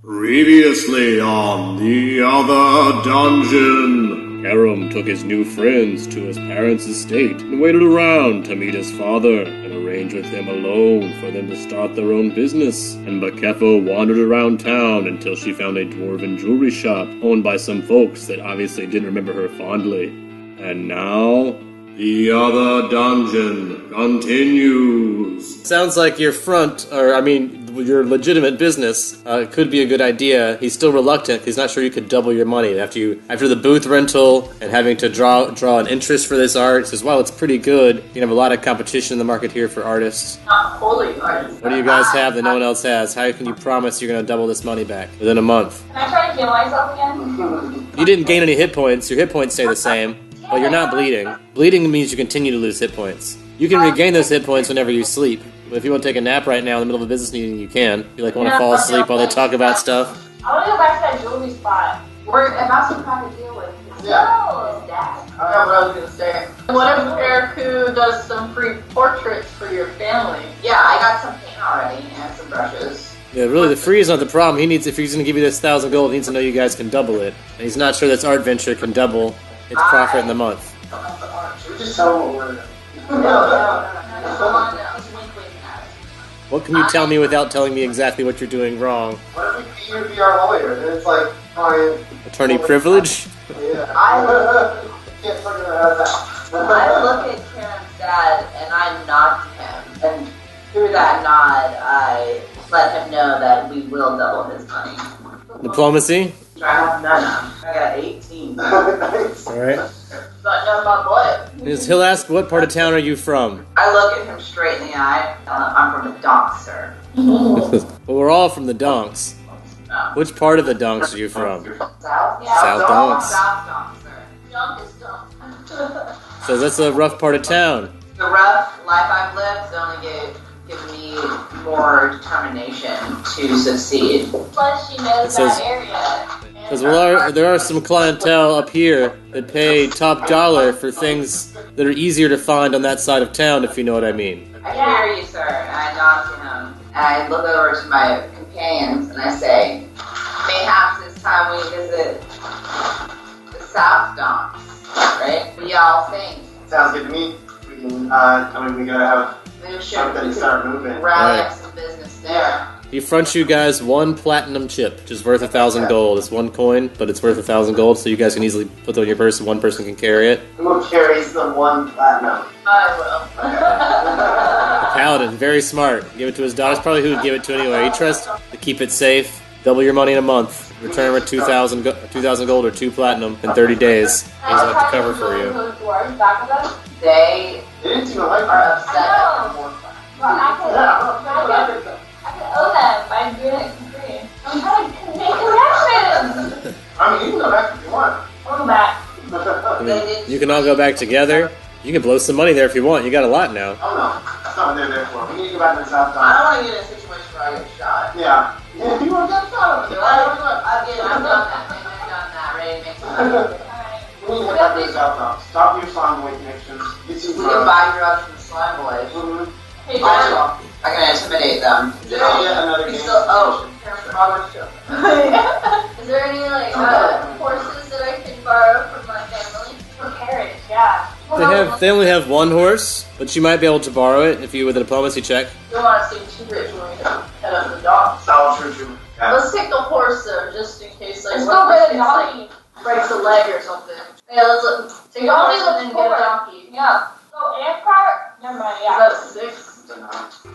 Previously on the other dungeon, Karam took his new friends to his parents' estate and waited around to meet his father and arrange with him alone for them to start their own business. And Bakefo wandered around town until she found a dwarven jewelry shop owned by some folks that obviously didn't remember her fondly. And now, the other dungeon continues. Sounds like your your legitimate business could be a good idea. He's still reluctant. He's not sure you could double your money after the booth rental and having to draw an interest for this art. He says, "Well, it's pretty good. You can have a lot of competition in the market here for artists." Not fully artists. What do you guys have that no one else has? How can you promise you're going to double this money back within a month? Can I try to heal myself again? You didn't gain any hit points. Your hit points stay the same. But you're not bleeding. Bleeding means you continue to lose hit points. You can regain those hit points whenever you sleep. But if you want to take a nap right now in the middle of a business meeting, you can. If you want to fall asleep while they talk about stuff. I want to go back to that jewelry spot. We're about to try to deal with his dad. I don't know what I was going to say. What if Eriku does some free portraits for your family? Yeah, I got some paint already and some brushes. Yeah, really, the free is not the problem. If he's going to give you this 1,000 gold, he needs to know you guys can double it. And he's not sure this art venture can double its profit in the month. Should we just tell him what we're doing? No. What can you tell me without telling me exactly what you're doing wrong? What if we pay you to be our lawyer? Then it's like, fine. Attorney privilege? Yeah. Can't figure that out. I look at Karen's dad and I nod to him. And through that nod, I let him know that we will double his money. Diplomacy? I have none. I got 18. Nice. Alright. But no, about what? He'll ask, what part of town are you from? I look at him straight in the eye. I'm from the docks, sir. Well, we're all from the Donks. No. Which part of the Donks are you from? South? Yeah. South Donks. South docks, sir. Junk is dumb. So that's a rough part of town. The rough life I've lived has only given me more determination to succeed. Plus, she knows says- that area. Because there are some clientele up here that pay top dollar for things that are easier to find on that side of town, if you know what I mean. I hear you, sir, and I nod to him. And I look over to my companions and I say, mayhaps it's time we visit the South Docks, right? What do y'all think? Sounds good to me. We can, we gotta have Maybe something to we start moving. rally Right. up some business there. He fronts you guys one platinum chip, which is worth 1,000 gold. It's one coin, but it's worth 1,000 gold, so you guys can easily put that on your purse and one person can carry it. Who carries the one platinum? I will. Paladin, very smart. Give it to his daughters, probably who would give it to anyway. He trusts to keep it safe. Double your money in a month. Return with 2,000 gold or 2 platinum in 30 days. He's have to cover for you. Those dwarves back of us? They They didn't seem to like are that. upset at the more I could owe them by doing it for free. I'm trying to make connections. I mean, you can go back if you want. I'll go back. I mean, you can all go back together. You can blow some money there if you want. You got a lot now. Oh no, that's not what they're there for. We need to go back to the South I Dock. don't want to get in a situation where I get shot. Yeah. Yeah, you want to get shot over there. I've done that. I've done that. Ready to make some money. Alright. We need to get back to the South Dock. Stop your slime boy connections. Get some We can buy drugs from the slime boys. Hey, Also, I'm gonna intimidate them. Is there another We game? still, Robert's show. Is there any horses that I can borrow from my family? For carriage, yeah. They only have one horse, but you might be able to borrow it if you with a diplomacy check. We don't want to see too rich when we head up the dock. True. Yeah. Let's take the horse though, just in case Let's go get a donkey. breaks a leg or something. Yeah, let's take a horse and then get a donkey. Yeah. Oh, and cart? Never mind, yeah. That's 6.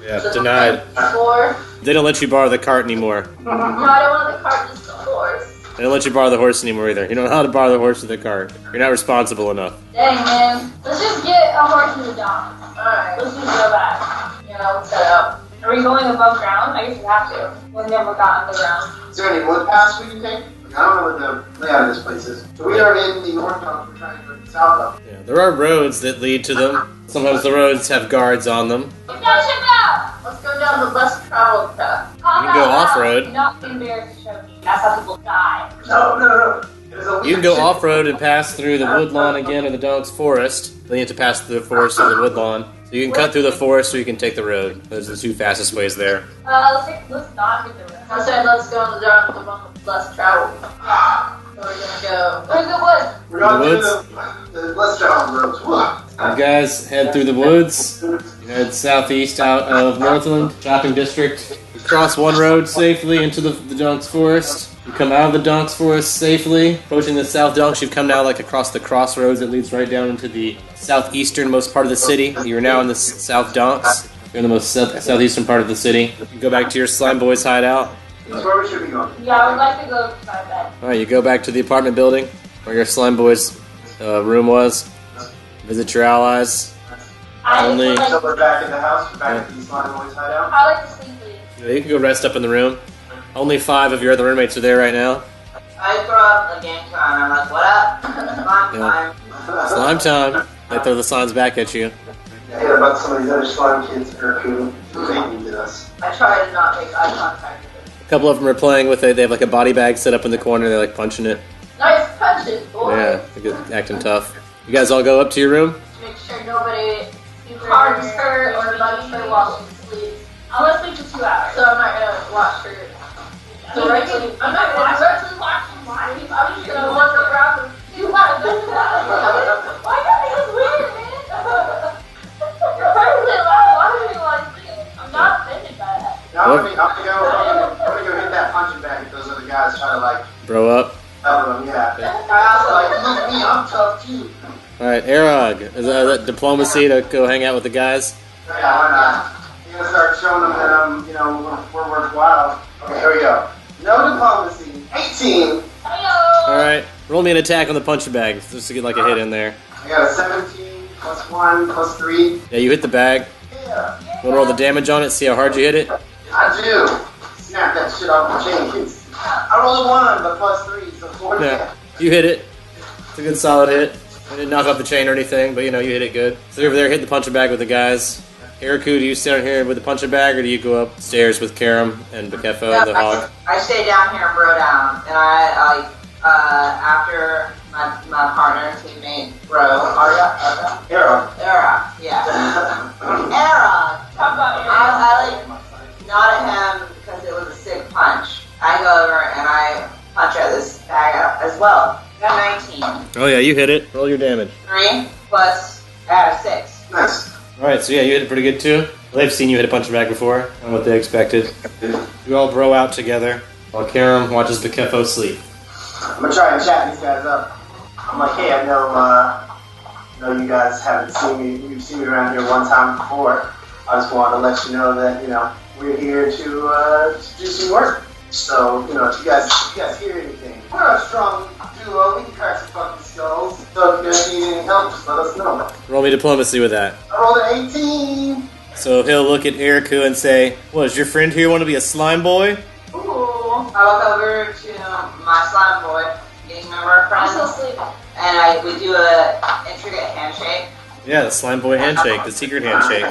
Yeah, denied. 4. They don't let you borrow the cart anymore. No, I don't want the cart, just the horse. They don't let you borrow the horse anymore either. You don't know how to borrow the horse with the cart. You're not responsible enough. Dang, man. Let's just get a horse and a donkey. Alright, Let's just go back. yeah, let's set up. Are we going above ground? I guess we have to. We never got underground. Is there any wood paths we can take? I don't know what the layout of this place is. So we are in the North Dock. We're trying to go to the South Dock. Yeah, there are roads that lead to them. Sometimes the roads have guards on them. Get that ship out! Let's go down the less traveled path. You can go off-road. Not be embarrassed to show me. That's how people die. No. You can go off-road and pass through the woodlawn again or the Donk's Forest. Then you have to pass through the forest or the woodlawn. So you can cut through the forest or you can take the road. Those are the two fastest ways there. Let's not get the road. I said let's go on the one with less travel. So we're gonna go. Where's the woods? We're going The to the less traveled roads. You guys head through the woods. You head southeast out of Northland shopping district. You cross one road safely into the Donk's Forest. You come out of the Donk's Forest safely. Approaching the South Donks, you've come now like across the crossroads that leads right down into the southeasternmost part of the city. You're now in the South Donks. You're in the most southeastern part of the city. You can go back to your Slime Boys hideout. That's where we should be going. Yeah, I would like to go to my bed. Alright, you go back to the apartment building where your Slime Boys room was. Visit your allies. Only- So we're back in the house. We're back at the Slime Boys hideout. I like to sleep late. You can go rest up in the room. Only 5 of your other roommates are there right now. I throw up the game time. I'm like, what up? Slime time. Slime time. They throw the signs back at you. I hear about some of these other slime kids who beat us. I try to not make eye contact with them. A couple of them are playing with it. They have like a body bag set up in the corner. They're like punching it. Nice punches, boy. Yeah, they're acting tough. You guys all go up to your room? Make sure nobody harms her or bugs her while she sleeps. I'm gonna sleep for 2 hours. So I'm not gonna watch her. So directly, I'm not gonna directly watch them live. I'm just gonna look around and do my best. Why you think it's weird, man? You're perfectly allowed watching while I sleep. I'm not offended by that. Now I'm gonna go hit that punching bag if those other guys try to like Bro up. cover them. Yeah. I also like, look at me, I'm tough too. Alright, Arog. Is that diplomacy to go hang out with the guys? Yeah, why not? You're gonna start showing them that we're worthwhile. Okay, here we go. No diplomacy. 18. Hello. Alright, roll me an attack on the punching bag just to get like a hit in there. I got a 17 plus 1 plus 3. Yeah, you hit the bag. Yeah, Wanna roll the damage on it, see how hard you hit it? I do. Snap that shit off the chains. I rolled a 1, but plus 3, so 4. Yeah, you hit it. It's a good solid hit. I didn't knock off the chain or anything, but you know, you hit it good. So you're over there, hit the punching bag with the guys. Eriku, do you stay down here with the punching bag, or do you go upstairs with Karam and Bakefo and the hog? I stay down here and bro down, and I after my partner, teammate, bro, Ara, yeah. Era. Talk about your I like nod at him because it was a sick punch. I go over and I punch at this bag as well. Got 19. Oh yeah, you hit it. Roll your damage. 3 plus I have 6. Nice. Alright, so yeah, you hit it pretty good too. They've seen you hit a punching bag before, and what they expected. You all bro out together, while Karam watches Bakefo sleep. I'm gonna try and chat these guys up. I'm like, hey, I know you guys haven't seen me. You've seen me around here one time before. I just wanted to let you know that we're here to do some work. So if you guys hear anything, we're a strong duo. We can crack some fucking skulls. So if you guys need any help, just let us know. Roll me diplomacy with that. I rolled an 18. So he'll look at Eriku and say, "What, does your friend here want to be a slime boy?" Ooh. I walk over to my slime boy, getting member of I'm friends, still sleeping. and we do a intricate handshake. Yeah, the slime boy handshake, the secret handshake.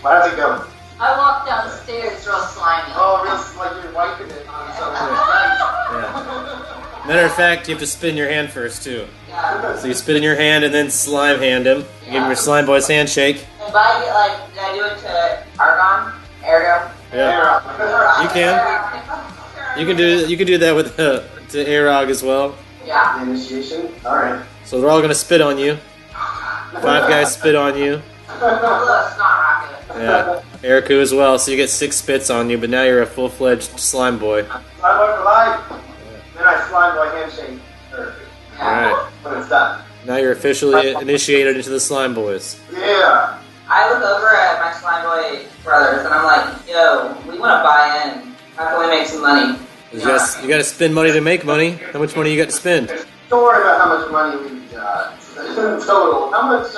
How's it going? I walk down the stairs real slimy. Oh, real like you're wiping it on something. Yeah. Matter of fact, you have to spin your hand first too. Yeah. So you spit in your hand and then slime hand him. You give him your slime boy's handshake. And by did I do it to Argon? Ergo? Yeah, you can. You can do that with to Arog as well. Yeah. Initiation. All right. So they're all gonna spit on you. 5 guys spit on you. Look, it's not rocket. Yeah, Eriku as well. So you get 6 spits on you, but now you're a full-fledged slime boy. Slime boy for life. Then I slime boy handshake. All right. When it's done. Now you're officially initiated into the slime boys. Yeah. I look over at my slime boy brothers and I'm like, yo, we want to buy in. How can we make some money? You gotta spend money to make money. How much money you got to spend? Don't worry about how much money we've got. Total. How much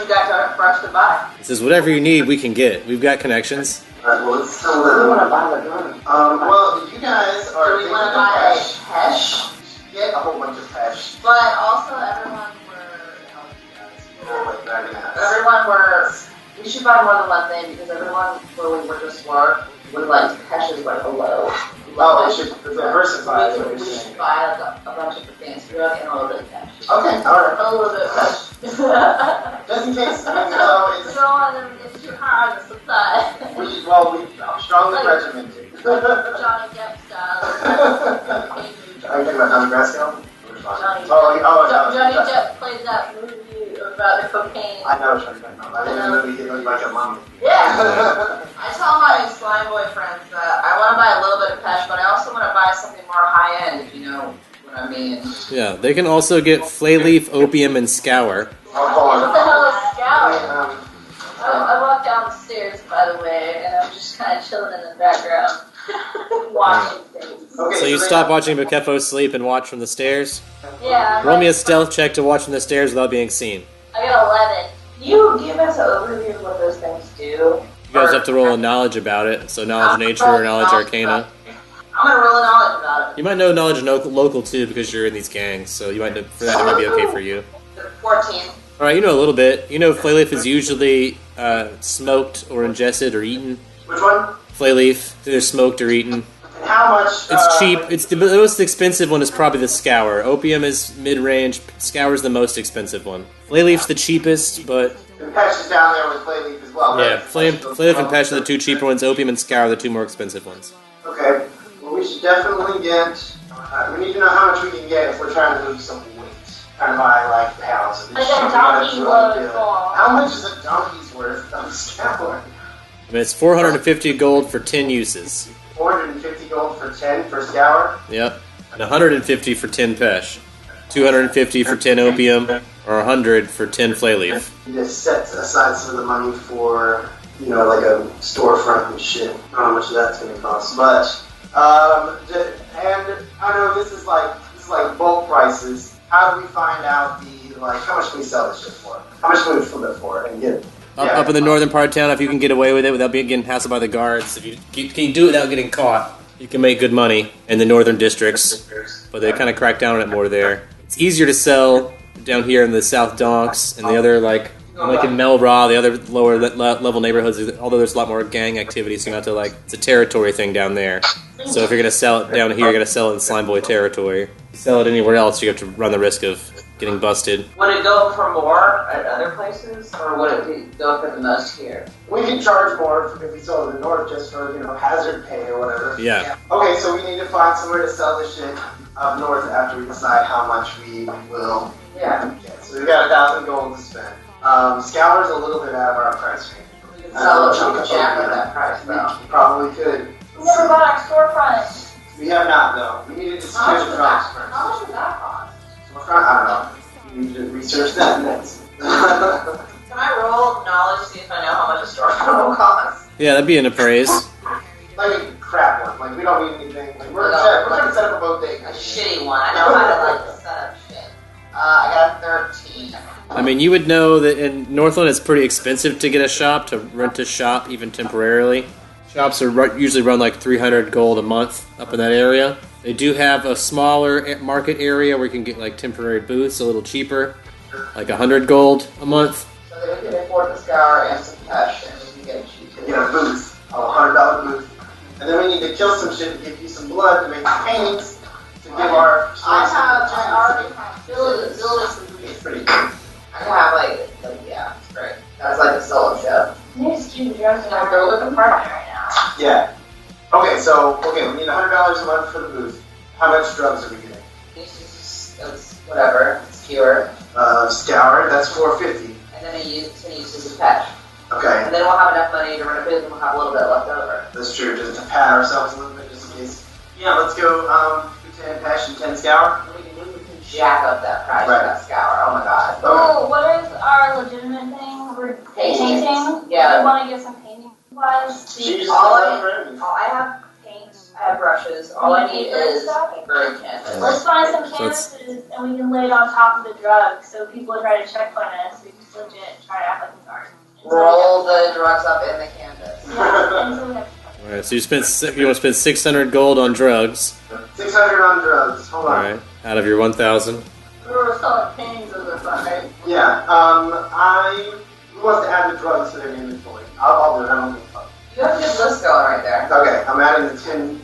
you got for us to buy? It says whatever you need, we can get. We've got connections. Alright, well, let's still want to buy the gun. Well, you guys are Do we want to buy a Hesh? Get a whole bunch of cash. But also everyone we should buy more than one thing because everyone where we were just work would like Hesh is like a low Oh, we should diversify is what you're We should saying. buy like a bunch of the fancy drug and a little bit of cash. Okay, alright. A little bit of cash. Just in case, I mean, it's, Don't want them to get too hard on the supply. we strongly regimented. Johnny Depp style. Are you talking about Tommy Grasco? Johnny Johnny Depp played that movie about the cocaine. I know what you're talking about. I didn't know he looked like a mummy. Yeah. I tell my slime boy friends that I want to buy a little bit of cash, but I also want to buy something more high end, if you know what I mean. Yeah, they can also get flay leaf, opium, and scour. Oh, What the hell is scout? um, I walked down the stairs, by the way, and I'm just kind of chilling in the background, watching things. okay, So you they stop have- watching Bukefo sleep and watch from the stairs. Yeah. Roll me a stealth check to watch from the stairs without being seen. I got 11. You give us an overview of what those things do. You guys have to roll a knowledge about it, so knowledge nature or knowledge arcana. I'm gonna roll a knowledge about it. You might know knowledge local too because you're in these gangs, so you might know, for that it might be okay for you. 14. All right, you know a little bit. You know flay leaf is usually smoked or ingested or eaten. Which one? Flay leaf, either smoked or eaten. And how much? It's cheap. It's the most expensive one is probably the scour. Opium is mid-range. Scour is the most expensive one. Flay leaf's the cheapest, but And Pesh is down there with Flay Leaf as well, right? yeah, flay leaf and pesh are the two cheaper ones. Opium and scour are the two more expensive ones. Okay. Well, we should definitely get. We need to know how much we can get if we're trying to lose some weight. Kind of by like pounds. Like a donkey load full. How much is a donkey's worth of scour? I mean, it's 450 gold for 10 uses. 450 gold for 10 for scour. Yep, and 150 for 10 pesh. 250 for 10 opium, or 100 for 10 flay leaf. You just set aside some of the money for, you know, like a storefront and shit. I don't know how much that's going to cost, but and I know this is like bulk prices. How do we find out how much can we sell this shit for? How much can we flip it for and get it? Up in the northern part of town, if you can get away with it without getting hassled by the guards, if you can do it without getting caught, you can make good money in the northern districts. But they kind of crack down on it more there. It's easier to sell down here in the South Donks and the other like in Melraw, the other lower level neighborhoods. Although there's a lot more gang activity, so you have to it's a territory thing down there. So if you're gonna sell it down here, you're gonna sell it in Slime Boy territory. If you sell it anywhere else, you have to run the risk of getting busted. Would it go for more at other places, or would it go for the most here? We can charge more if we sell it in the north just for, hazard pay or whatever. Yeah. Okay, so we need to find somewhere to sell this shit up north after we decide how much we will Yeah. get. So we got 1,000 gold to spend. Scour's a little bit out of our price range. We could sell it for jack at that price, We though. probably could. We never bought our storefront. We have not, though. We needed to How much secure the would drugs that, first. how much would that cost? I don't know. We need to research that next. Can I roll knowledge, see if I know how much a storefront will cost? Yeah, that'd be an appraise. Like a crap one. Like, we don't need anything. Like, we're trying to set up a bodega. A shitty one. I know how to set up shit. I got a 13. I mean, you would know that in Northland it's pretty expensive to get a shop, to rent a shop even temporarily. Shops are usually run like 300 gold a month up in that area. They do have a smaller market area where you can get like temporary booths a little cheaper, like 100 gold a month. So that we can afford the scour and some cash, and we can get it cheap. Get a booth. A $100 booth. And then we need to kill some shit to give you some blood to make the paintings to give our... I already have Billy some It's pretty good. I can have yeah, it's great. That's like a solo show. You just keep the drugs in our girl with a partner right now. Yeah. Okay, we need $100 a month for the booth. How much drugs are we getting? It's whatever. It's pure. Scour, that's $450. And then I use 10 uses of patch. Okay, And then we'll have enough money to run a booth and we'll have a little bit left over. that's true. Just to pat ourselves a little bit, just in case. Yeah, let's go 10 patch and 10 scour. And we can jack up that price for Right. that scour. Oh my god. Oh, what is our legitimate thing? We're painting. Yeah. We want to get some painting supplies. She just all said I- that for me. Oh, I have paint, I have brushes. All I need is paper and canvas. Let's find some So it's- canvases and we can lay it on top of the drugs so people try to checkpoint us. We can just legit try to act like it's ours. Roll the drugs up in the canvas. Yeah, and so we have All right, so you want to spend 600 gold on drugs. 600 on drugs. Hold All on. right, out of your 1,000. we were selling paintings as a fun, right? Yeah, who wants to add the drugs to their inventory? I'll do it, I don't give a fuck. You have a good list going right there. Okay, I'm adding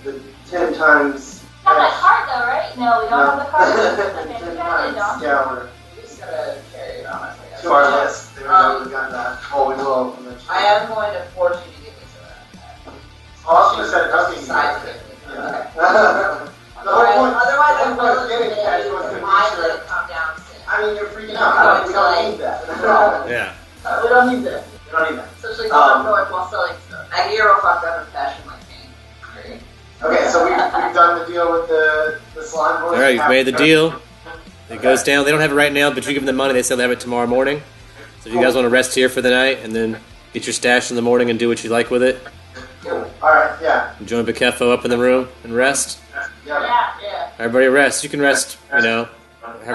the 10 times. Have that card though, right? No, we don't have the card. Okay, 10 we got it, times Dom. scour We just gotta carry it on us, I guess. to our list. There we go, we got that. Oh, we will eventually. I am going to force you to give me some of that. Oh, I was going to set it up. Decide to give me some. Yeah. Okay. The whole point- Otherwise, the I'm whole point willing of to getting cash let was to you make let sure. it come down soon. I mean, you're freaking out. We don't need that. Yeah. We don't need that. We don't need that. Especially going up north while selling stuff. I get real fucked up in fashion like me. Great. Okay, so we've done the deal with the slime boys. All right, you've made the deal. It goes down. They don't have it right now, but you give them the money. They say they have it tomorrow morning. So if you guys want to rest here for the night and then get your stash in the morning and do what you like with it, All right, yeah. join Bikefo up in the room and rest. Yeah. Everybody rest. You can rest, however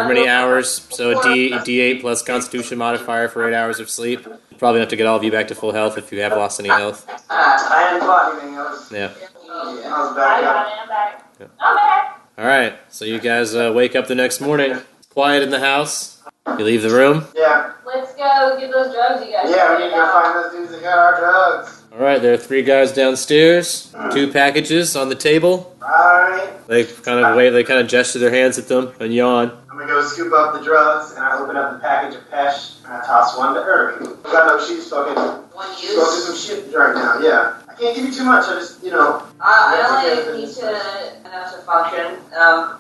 many hours. So a D8 plus Constitution modifier for 8 hours of sleep. Probably enough to get all of you back to full health if you have lost any health. I hadn't bought anything else. Yeah. I was I back got up. it, I'm back. Yeah. I'm back. All right. So you guys wake up the next morning. It's quiet in the house. You leave the room. Yeah. Let's go get those drugs you guys. Yeah, we need to go find those dudes that got our drugs. All right. There are 3 guys downstairs. 2 packages on the table. Alright. They kind of wave. They kind of gesture their hands at them and yawn. I'm gonna go scoop up the drugs, and I open up the package of Pesh, and I toss one to Eric. I got no she's fucking One going through use. some shit right now, yeah. I can't give you too much, I just, I only need to enough to function.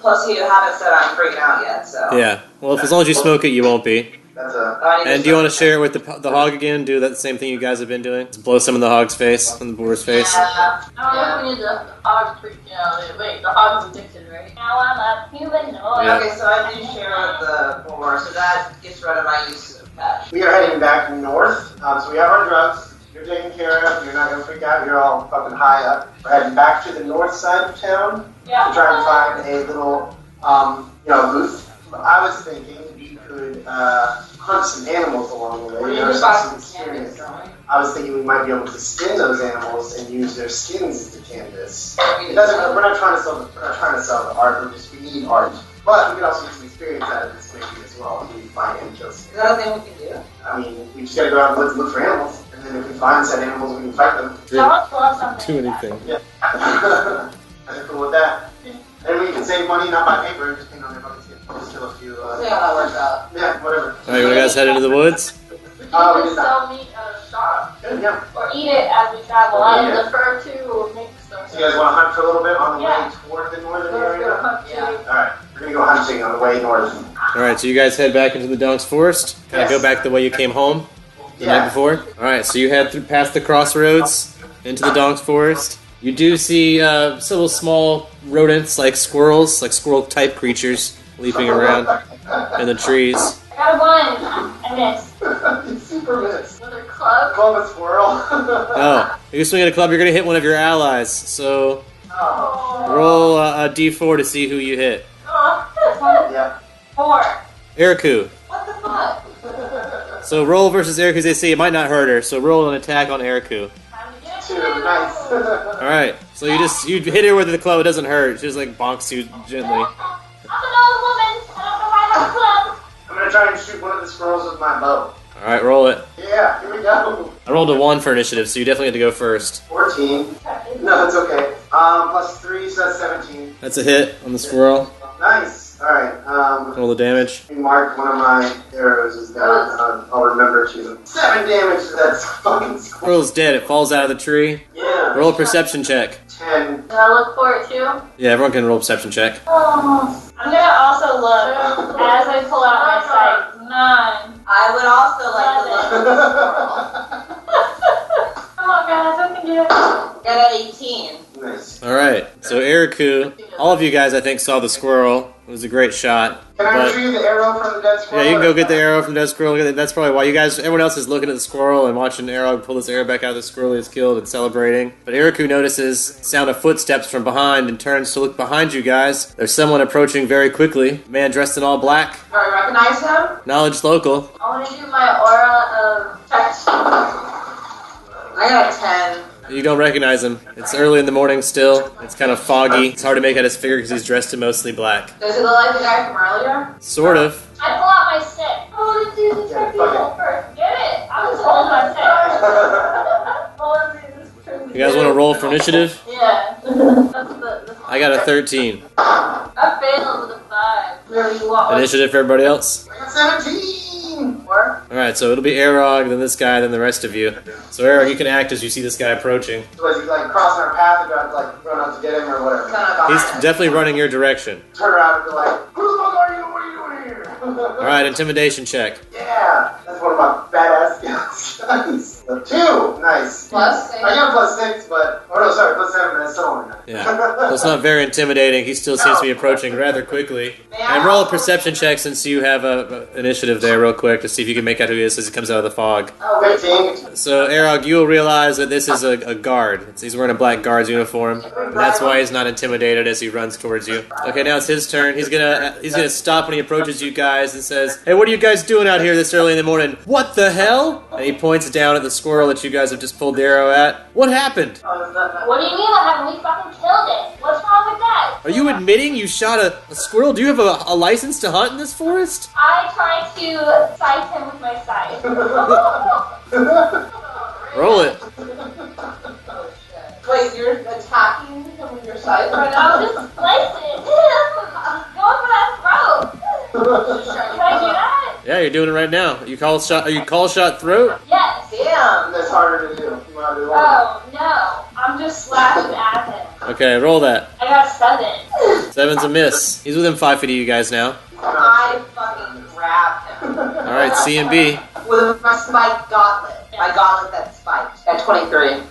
Plus, you haven't said I'm freaking out yet, so. Yeah. Well, if as long as you smoke it, you won't be. that's a... I need And do you want to share it with the hog again? Do that same thing you guys have been doing? Just blow some in the hog's face, on the boar's face. I don't know if we need the hog's freak. Wait, the hog's addicted, right? Now I'm a humanoid. Yeah. Okay, so I do share with the boar, so that gets rid of my use of cash. We are heading back north, so we have our drugs. You're taken care of, you're not gonna freak out, you're all fucking high up. We're heading back to the north side of town to try and find a little, booth. I was thinking we could hunt some animals along the way. Well, you There's just buy some some canvas, experience. don't we? I was thinking we might be able to skin those animals and use their skins as the canvas. It doesn't. We're not trying to sell. We're not trying to sell the art. We need art. But we could also get some experience out of this maybe as well. If we find and kill some. Is that a thing we can do? I mean, we just gotta go out and look for animals, and then if we find said animals, we can fight them. Dogs love something. Do anything. Yeah. I think cool with that. And we can save money, not buy paper, just paint on their fucking skin. Just kill a few. See how that works out. Yeah, whatever. All right, you guys head into the woods. We did Just that. sell meat at a shop. Good, yeah. Or eat it as we travel Yeah. up. The fur too, or make stuff. So you guys want to hunt for a little bit on the Yeah. way toward the northern Let's go area? hunt too. Yeah. All right, we're gonna go hunting on the way north. All right, so you guys head back into the Dunk's Forest. Kind of Yes. go back the way you came home the night Yeah. before. All right, so you head past the crossroads into the Dunk's Forest. You do see several small rodents, like squirrels, like squirrel-type creatures, leaping around in the trees. I got a one. I missed. Super miss. Another club. Call a squirrel. Oh, you swing at a club, you're gonna hit one of your allies. So Oh. roll a d4 to see who you hit. Yeah. 4. Eriku. What the fuck? So roll versus Eriku's AC. It might not hurt her, so roll an attack on Eriku. Time to get 2, you. nice. All right, so you hit her with the club. It doesn't hurt. She just like bonks you gently. I'm an old woman. I don't know why I have a club. I'm gonna try and shoot one of the squirrels with my bow. All right, roll it. Yeah, here we go. I rolled a 1 for initiative, so you definitely have to go first. 14. No, that's okay. Plus 3, so that's 17. That's a hit on the squirrel. Nice. All right. Roll the damage. Mark one of my arrows is down. I'll remember to them. 7 damage to that fucking squirrel. Squirrel's dead. It falls out of the tree. Yeah. Roll a perception check. 10. Do I look for it too? Yeah, everyone can roll a perception check. Oh. I'm gonna also look as I pull out my sight. 9. I would also like to look at the squirrel. Come on, guys. I can do it. Got an 18. Nice. All right. So Eriku, all of you guys, I think, saw the squirrel. It was a great shot. Can I But retrieve the arrow from the dead yeah, squirrel? you can go get the arrow from the dead squirrel. That's probably why everyone else is looking at the squirrel and watching Arrow pull this arrow back out of the squirrel he has killed and celebrating. But Eriku notices sound of footsteps from behind and turns to look behind you guys. There's someone approaching very quickly. A man dressed in all black. Do I recognize him? Knowledge local. I want to do my aura of text. I got a 10. You don't recognize him. It's early in the morning still. It's kind of foggy. It's hard to make out his figure because he's dressed in mostly black. Does he look like the guy from earlier? Sort of. I pull out my stick. Oh, this dude's Yeah, a fuck first. Get it. I was holding my stick. You guys want to roll for initiative? Yeah. That's the I got a 13. I failed with a 5. Where you want? Initiative for everybody else. I got 17! Or Alright, so it'll be Arog, then this guy, then the rest of you. So Arog, you can act as you see this guy approaching. So is he like crossing our path and got like run out to get him or whatever? He's definitely running your direction. Turn around and be like, who the fuck are you? What are you doing here? Alright, intimidation check. Yeah, that's one of my badass skills. A 2, nice. Plus 6. I got a +6, but plus 7. That's still only 9. Yeah. So it's not very intimidating. He still seems to be approaching rather quickly. And roll a perception check since you have a initiative there real quick to see if you can make out who he is as he comes out of the fog. 15. So, Arog, you will realize that this is a guard. He's wearing a black guard's uniform. And that's why he's not intimidated as he runs towards you. Okay, now it's his turn. He's gonna stop when he approaches you guys and says, "Hey, what are you guys doing out here this early in the morning?" "What the hell?" And he points down at the squirrel that you guys have just pulled the arrow at. "What happened? What do you mean what happened? We fucking killed it. What's wrong with that? Are you admitting you shot a squirrel? Do you have a license to hunt in this forest?" I tried to sight him with my sight. Roll it. Wait, you're attacking him with your scythe right now? I'm just slicing. Going for that throat. Can I do that? Yeah, you're doing it right now. You call shot throat? Yes. Damn. That's harder to do. You want to do one. Oh, no. I'm just slashing at him. Okay, roll that. I got 7. 7's a miss. He's within 5 feet of you guys now. I fucking grabbed him. Alright, C and B. With my spiked gauntlet. My gauntlet that's spiked. At 23.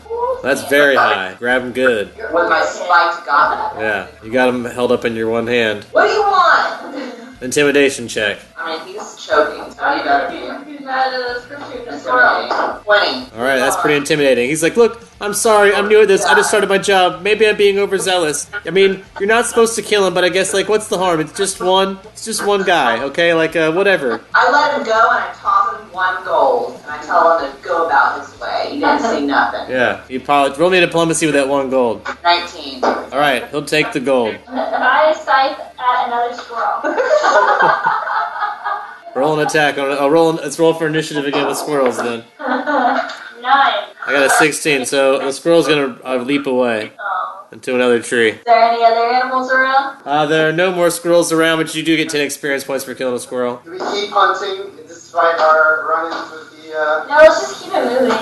That's very high. Grab him good. With my spiked gauntlet. Yeah, you got him held up in your one hand. What do you want? Intimidation check. I mean, he's choking. So you better be. He's mad at the scripture. The squirrel. Intimidating. 20. Alright, that's pretty intimidating. He's like, "Look, I'm sorry, I'm new at this. I just started my job. Maybe I'm being overzealous. I mean, you're not supposed to kill him, but I guess, like, what's the harm? It's just one guy, okay? Like, whatever." I let him go and I toss him 1 gold. And I tell him to go about his way. He didn't see nothing. Yeah, you probably roll me a diplomacy with that 1 gold. 19. Alright, he'll take the gold. I sight at another squirrel. Roll an attack. Let's roll for initiative again with squirrels then. 9. I got a 16, so the squirrel's gonna leap away Oh. into another tree. Is there any other animals around? There are no more squirrels around, but you do get 10 experience points for killing a squirrel. Do we keep hunting despite our run-ins with the, No, let's just keep it moving.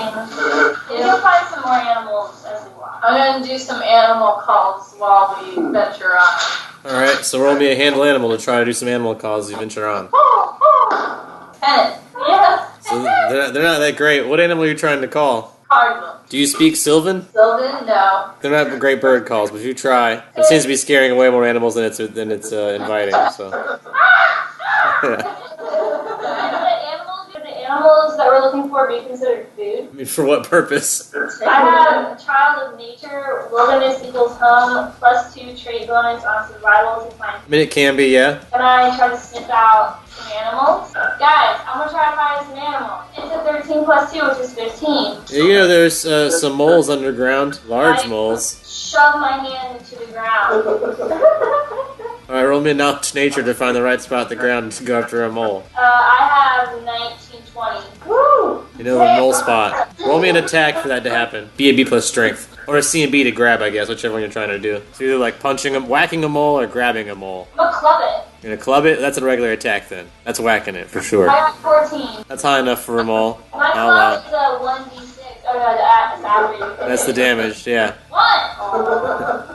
We'll find some more animals as we walk. I'm gonna do some animal calls while we venture on. Alright, so roll me a handle animal to try to do some animal calls as you venture on. 10. Yeah. So they're not that great. What animal are you trying to call? Cardinal. Do you speak Sylvan? Sylvan? No. They're not great bird calls, but you try. It seems to be scaring away more animals than it's inviting, so. Would the animals that we're looking for be considered food? I mean, for what purpose? I have a child of nature, wilderness equals home, +2 trait bonus on survival to find. I mean, it can be, yeah. Can I try to sniff out some animals? Guys, I'm gonna try to find some animal. It's a 13 +2, which is 15. Yeah, you know, there's some moles underground, large moles. Shove my hand into the ground. Alright, roll me a knowledge nature to find the right spot on the ground to go after a mole. I have 19, 20. Woo! You know the mole spot. Roll me an attack for that to happen. B and B plus strength. Or a C and B to grab, I guess, whichever one you're trying to do. It's either like whacking a mole or grabbing a mole. I'm gonna club it. You're gonna club it? That's a regular attack then. That's whacking it, for sure. I got 14. That's high enough for a mole. My I'll allow club it. is a 1d6. Oh no, that's average. That's the damage, yeah. 1!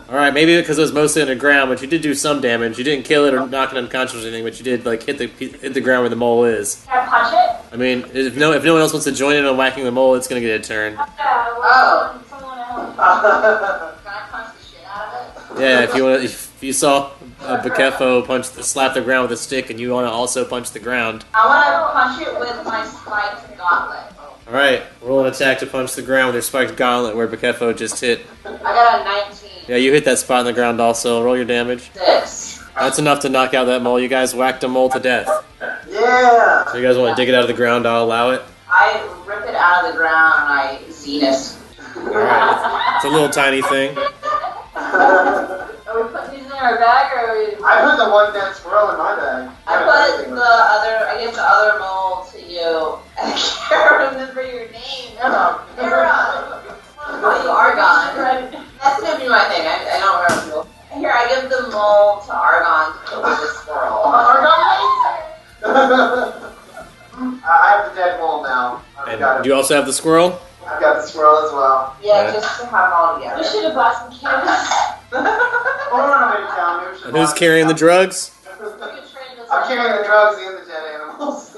Alright, maybe because it was mostly on the ground, but you did do some damage. You didn't kill it or knock it unconscious or anything, but you did like hit the ground where the mole is. Can I punch it? I mean, if no one else wants to join in on whacking the mole, it's gonna get a turn. Yeah, well, someone to help me. Can I punch the shit out of it? Yeah, if you saw Bakefo slap the ground with a stick and you want to also punch the ground. I want to punch it with my spiked gauntlet. Alright, roll an attack to punch the ground with your spiked gauntlet where Bakefo just hit. I got a 19. Yeah, you hit that spot on the ground also. Roll your damage. 6. That's enough to knock out that mole. You guys whacked a mole to death. Yeah! So you guys want to dig it out of the ground, I'll allow it. I rip it out of the ground and I zenith. Alright, it's a little tiny thing. Are we putting these in our bag or are we... I put the one dead squirrel in my bag. I gave the other mole to you. And I can't remember your name. Kara. Oh, you are gone. That's gonna be my thing. I don't remember. Here, I mole to Argon to put with the squirrel. I have the dead mole now. And do you also have the squirrel? I've got the squirrel as well. Yeah, Yeah. just to have them all We together. should have bought some canvas. We're on our way to town. Maybe we should And who's walk carrying the down. drugs? I'm carrying the drugs and the dead animals.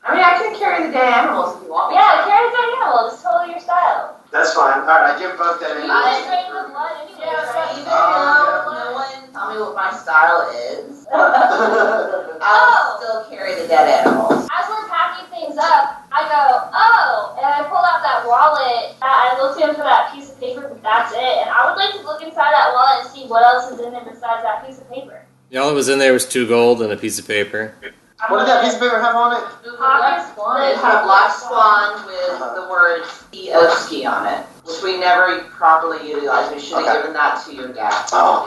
I mean, I can carry the dead animals if you want me Yeah, to. carry the animal. It's totally your style. That's fine. Alright, I give both dead You animals. just train with blood anyway, right? Even though no one tell me what my style is, I'll still carry the dead animals. As we're packing things up, I go, oh, and I pull out that wallet. I looked in for that piece of paper, but that's it. And I would like to look inside that wallet and see what else is in there besides that piece of paper. Yeah, all that was in there was 2 gold and a piece of paper. What did that piece of paper have on it? It had a black swan with the words "ski of ski" on it, which we never properly utilized. We should have given that to your dad. Oh.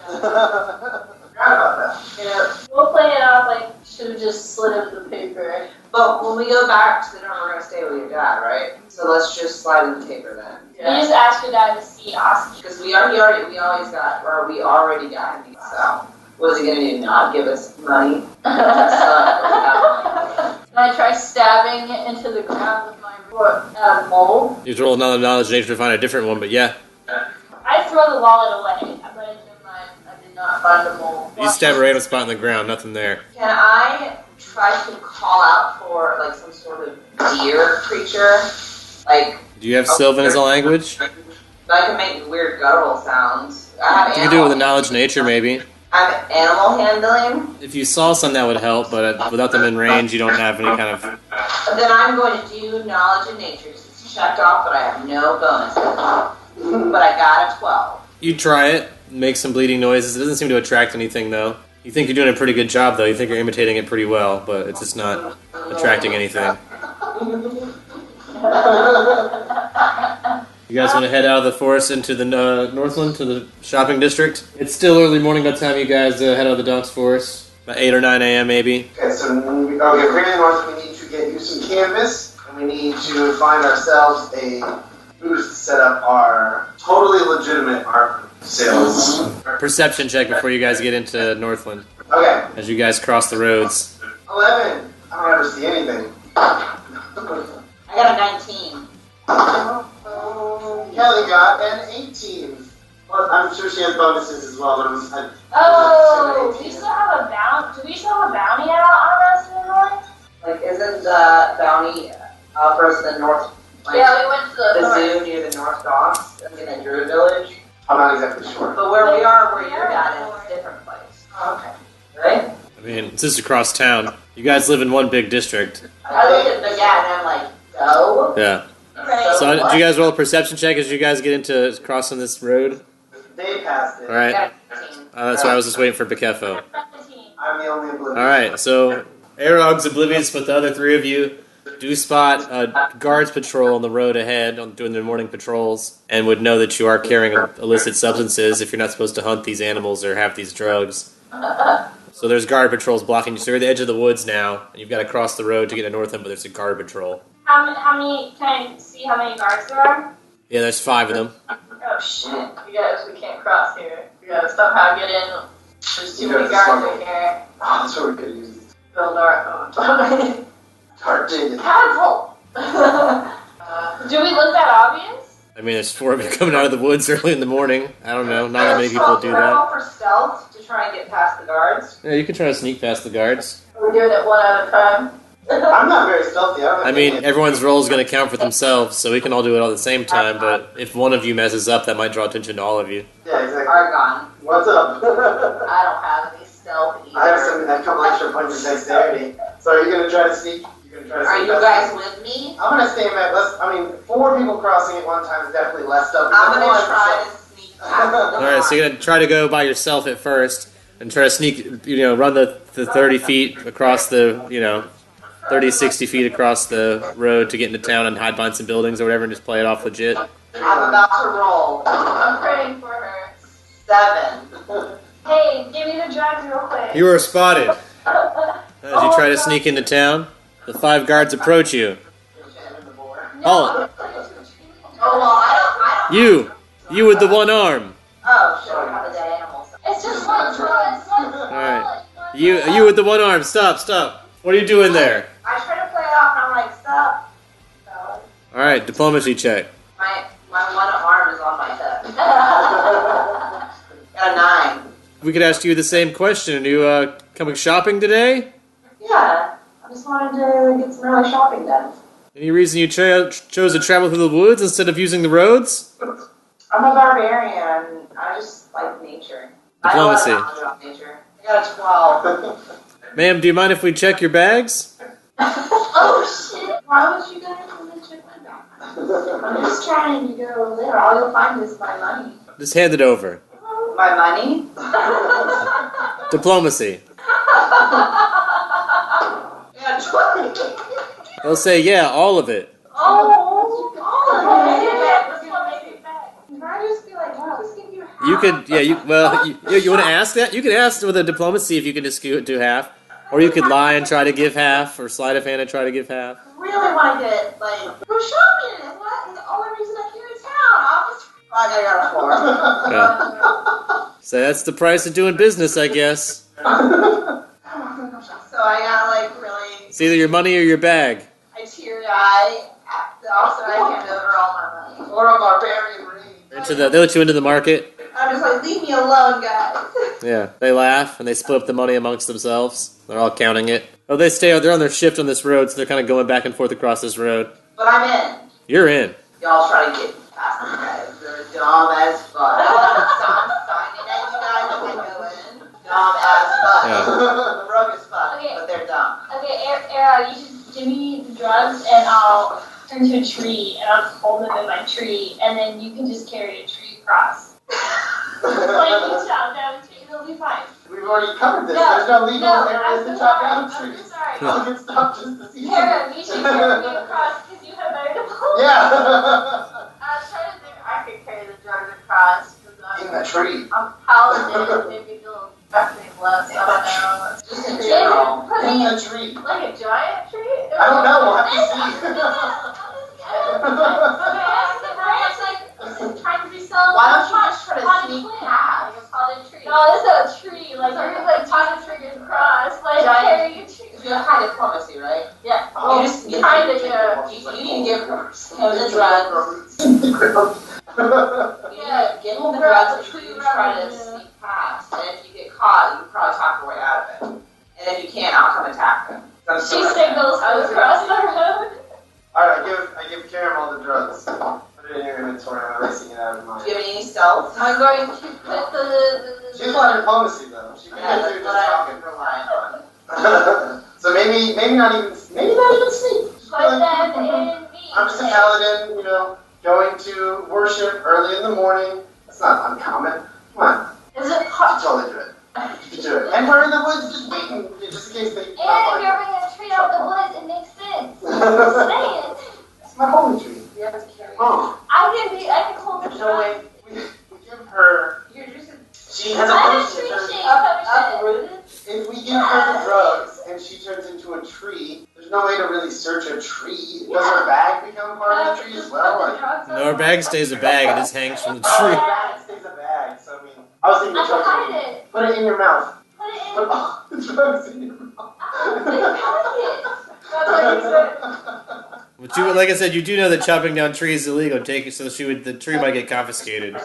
Forgot about that. Yeah, We'll play it off like, should have just slid up the paper. But when we go back to the dorm, we're gonna stay with your dad, right? So let's just slide in the paper then, you just ask your dad to see Austin. because we already got him. So what is he gonna do? Not give us money? Can I try stabbing it into the ground with my mole? You roll another knowledge nature to find a different one, but yeah. I throw the wallet away. But I did not find a mole. You stab a random spot in the ground, nothing there. Can I try to call out for like some sort of deer creature? Like Do you have Sylvan as a language? I can make weird guttural sounds. I have You can do it with a knowledge nature, maybe. I have animal handling. If you saw some, that would help, but without them in range, you don't have any kind of... Then I'm going to do knowledge and nature. It's checked off, but I have no bonuses. But I got a 12. You try it, make some bleeding noises. It doesn't seem to attract anything, though. You think you're doing a pretty good job, though. You think you're imitating it pretty well, but it's just not attracting anything. You guys want to head out of the forest into the Northland, to the shopping district? It's still early morning by the time you guys head out of the Donks Forest. About 8 or 9 a.m. maybe. Okay, so we're here in north. We need to get you some canvas, and we need to find ourselves a booth to set up our totally legitimate art sales. Perception check before you guys get into Northland. Okay, As you guys cross the roads. 11. I don't ever see anything. I got a 19. Kelly got an 18. Well, I'm sure she has bonuses as well, but Oh, do we still have a bounty? Do we still have a bounty out on us in the north? Like, isn't the bounty first in the north? Like, Yeah, we went to the the zoo near the North Docks in the Druid Village. I'm not exactly sure. But where we are, where your dad is, is a different place. Okay. Right? I mean, it's just across town. You guys live in one big district. I look at the dad and I'm like, go. Yeah. Right. So, did you guys roll a perception check as you guys get into crossing this road? They passed it. Alright. I got a 19. That's why I was just waiting for Bekefo. 17. I'm the only oblivious. Alright, so Arog's oblivious, but the other 3 of you do spot a guards patrol on the road ahead doing their morning patrols and would know that you are carrying illicit substances if you're not supposed to hunt these animals or have these drugs. So there's guard patrols blocking you. So you're at the edge of the woods now, and you've got to cross the road to get to Northland, but there's a guard patrol. How many, can I see how many guards there are? Yeah, there's 5 of them. Oh shit, you guys, we can't cross here. We gotta somehow get in. There's too You many have to guards smuggle. in here. Oh, that's what we could use. Build our own. Hard digging. Catapult! Do we look that obvious? I mean, there's 4 of you coming out of the woods early in the morning. I don't know, not that many people do Can I that. roll for stealth to try and get past the guards? Yeah, you can try to sneak past the guards. We're doing it one at a time. I'm not very stealthy. I mean, everyone's role is going to count for themselves, so we can all do it all at the same time, but if one of you messes up, that might draw attention to all of you. Yeah, exactly. Argon. What's up? I don't have any stealth either. I have a couple extra points of dexterity. So are you gonna try to sneak? You're gonna try to Are sneak you past guys with me? me? I'm gonna stay back. I mean, 4 people crossing at one time is definitely less stealthy. I'm than gonna one, try to sneak past the Alright, so you're going to try to go by yourself at first, and try to sneak, run the 30 feet across the, 30, 60 feet across the road to get into town and hide behind some buildings or whatever and just play it off legit. I'm about to roll. I'm praying for her. 7. Hey, give me the drugs real quick. You are spotted. As you try to sneak into town, the 5 guards approach you. Oh, Oh, well, I don't. you with the 1 arm. Oh, shit, I have a dead animal. It's just one You with the one arm. Stop. What are you doing there? I try to play it off, and I'm like, stop. So, All right, diplomacy check. My one arm is on my hip. Got a 9. We could ask you the same question. Are you coming shopping today? yeah, I just wanted to get some early shopping done. Any reason you chose to travel through the woods instead of using the roads? I'm a barbarian. I just like nature. Diplomacy. I don't have knowledge about nature. I got a 12. Ma'am, do you mind if we check your bags? Oh shit! Why would you guys want to check my bag? I'm just trying to go there. All you'll find is my money. Just hand it over. My money? Diplomacy. Yeah, 20. They'll say, yeah, all of it. Oh, can I just be like, I'll just give you half? You could, yeah, you want to ask that? You could ask with a diplomacy if you can just do half. Or you could lie and try to give half, or sleight of hand and try to give half. Really want to get, like, go shopping. It's the only reason I'm here in town. I'll just... I got a 4. Yeah. So that's the price of doing business, I guess. So I got like really It's either your money or your bag. I teary-eye. Also, I hand over all my money. Or a barbarian ring. They let you into the market. I'm just like, leave me alone, guys. Yeah, they laugh and they split up the money amongst themselves. They're all counting it. Oh, they're on their shift on this road, so they're kind of going back and forth across this road. But I'm in. You're in. Y'all try to get past me, guys. They're dumb as fuck. So I'm signing at you guys if I go in. Dumb as fuck. Yeah. Broke as fuck, Okay. but they're dumb. Okay, Era, you just give me the drugs and I'll turn to a tree and I'll just hold them in my tree and then you can just carry a tree across. Like you chop down a tree, it'll be fine. We've already covered this. No, There's no legal no, areas to I'm chop sorry. down I'm trees. so sorry. I'll get stopped just to see Kara, you should carry me across because you have better diplomacy. Yeah. I was trying to think I could carry the drugs across because In the tree. I'm paladin. Maybe they'll definitely less. I don't know. Just in general. In the tree. Like a giant tree? I don't know. We'll have to see. Trying to be so. Why don't you just try to sneak past? Like a potted tree. No, this is a tree. Like you're like talking triggers across. Like Giant- carrying a tree. You have high diplomacy, right? Yeah. Oh, You just Kind of, yeah. You need to give him the drugs. Yeah. Give him the drugs and you try to sneak past. And if you get caught, you can probably talk your way out of it. And if you can't, I'll come attack them. She signals across the road. Alright, I give Karen all the drugs. Put it in your inventory. I'm erasing it out of Do mine. you have any stealth? I'm going to put the She's a lot of diplomacy though. She can Yeah, get that's through what just I'm talking. relying on. So maybe not even sneak. Just put like, them in me. I'm just a paladin, going to worship early in the morning. That's not uncommon. Come on, Is it you hot? should totally do it. You should do it. And we're in the woods, just waiting, just in case they. And if you're bringing a tree out of the woods, it makes sense. Just saying. It's my holy tree. You have to carry Oh, I can hold the There's tree. no way. we give her. You're just She has a I'm a potion. tree shape. uprooted. If we give her the drugs and she turns into a tree, there's no way to really search a tree. Does her bag become part of the tree as well? Like, No, her bag stays a bag. It just hangs from the oh, tree. her bag stays a bag. So I mean, I was thinking I can hide drugs. it. Put it in your mouth. Put it in. Put all the drugs in your mouth. That's what you said. But like I said, you do know that chopping down trees is illegal. So the tree might get confiscated.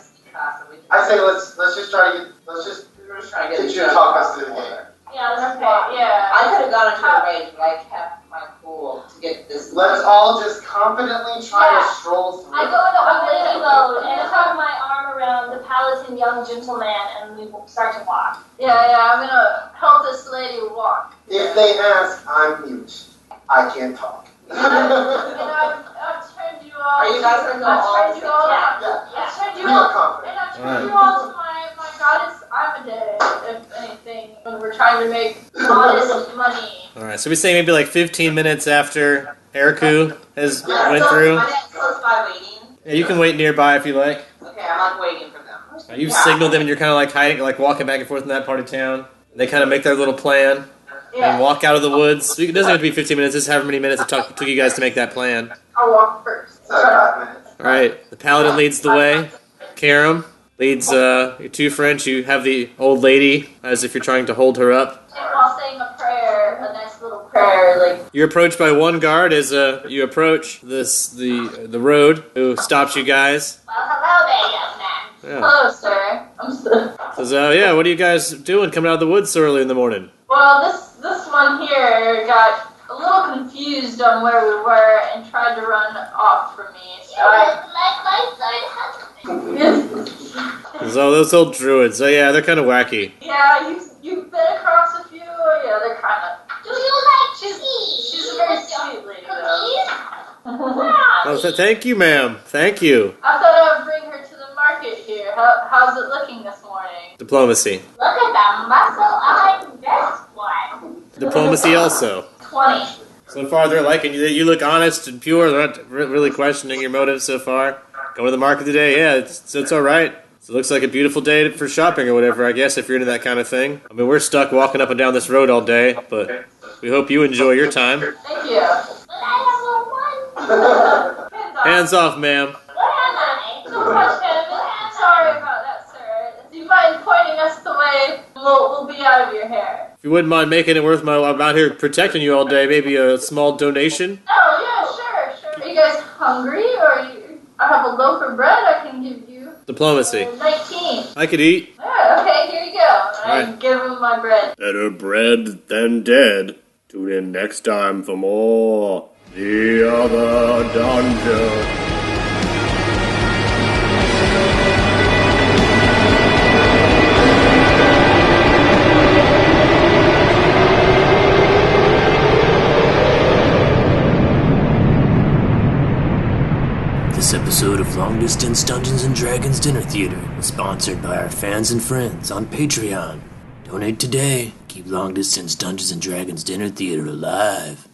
I say let's just try to We're just trying to get get you to talk us through the game. Yeah, that's okay. Yeah. I could have gone into a rage, but I kept my cool to get this. Let's all just confidently try to stroll through. I go into old lady mode and hug my arm around the Paladin young gentleman and we start to walk. Yeah, I'm gonna help this lady walk. If they ask, I'm mute. I can't talk. And I've turned you all. Are you guys gonna go all I've turned you all. Yeah. Yeah. I've turned you Feel all. confident. And I've turned you all to my goddess Armadale, if anything. When we're trying to make honest money. All right, so we say maybe like 15 minutes after Eriku has went So, through. My dad's close by waiting. Yeah, you can wait nearby if you like. Okay, I'm like waiting for them. You've signaled them and you're kind of like hiding, like walking back and forth in that part of town. They kind of make their little plan and walk out of the woods. It doesn't have to be 15 minutes, just however many minutes it took you guys to make that plan. I'll walk first. It's like 5 minutes. All right, the paladin leads the way. Karam, leads your two friends. You have the old lady as if you're trying to hold her up. While saying a prayer, a nice little prayer, like. You're approached by one guard as you approach the road, who stops you guys. Well, hello there, young man. Yeah. Hello, sir. I'm still. Says, yeah, what are you guys doing coming out of the woods so early in the morning? Well, this one here got a little confused on where we were and tried to run off from me. So Says, oh, those old druids. Oh, yeah, they're kind of wacky. yeah, you've been across a few. Yeah, they're kind of. Do you like cheese? She's a very sweet lady, though. Oh, thank you, ma'am. Thank you. I thought I would bring her to the market here. How's it looking this morning? Diplomacy. Look at that muscle on this one. Diplomacy also. 20. So far, they're liking you. You look honest and pure. They're not really questioning your motives so far. Going to the market today, yeah, it's all right. So it looks like a beautiful day for shopping or whatever, I guess, if you're into that kind of thing. I mean, we're stuck walking up and down this road all day, but we hope you enjoy your time. Thank you. But I have one. Hands off, ma'am. What am I? So much, Kevin. Sorry about that, sir. Do you mind pointing us the way? We'll be out of your hair. If you wouldn't mind making it worth my while, I'm out here protecting you all day, maybe a small donation? Oh, yeah, sure. Are you guys hungry? I have a loaf of bread I can give you. Diplomacy. 19. I could eat. Yeah, okay, here you go. I Right. give him my bread. Better bread than dead. Tune in next time for more The Other Dungeon. This episode of Long Distance Dungeons & Dragons Dinner Theater was sponsored by our fans and friends on Patreon. Donate today. Keep Long Distance Dungeons & Dragons Dinner Theater alive.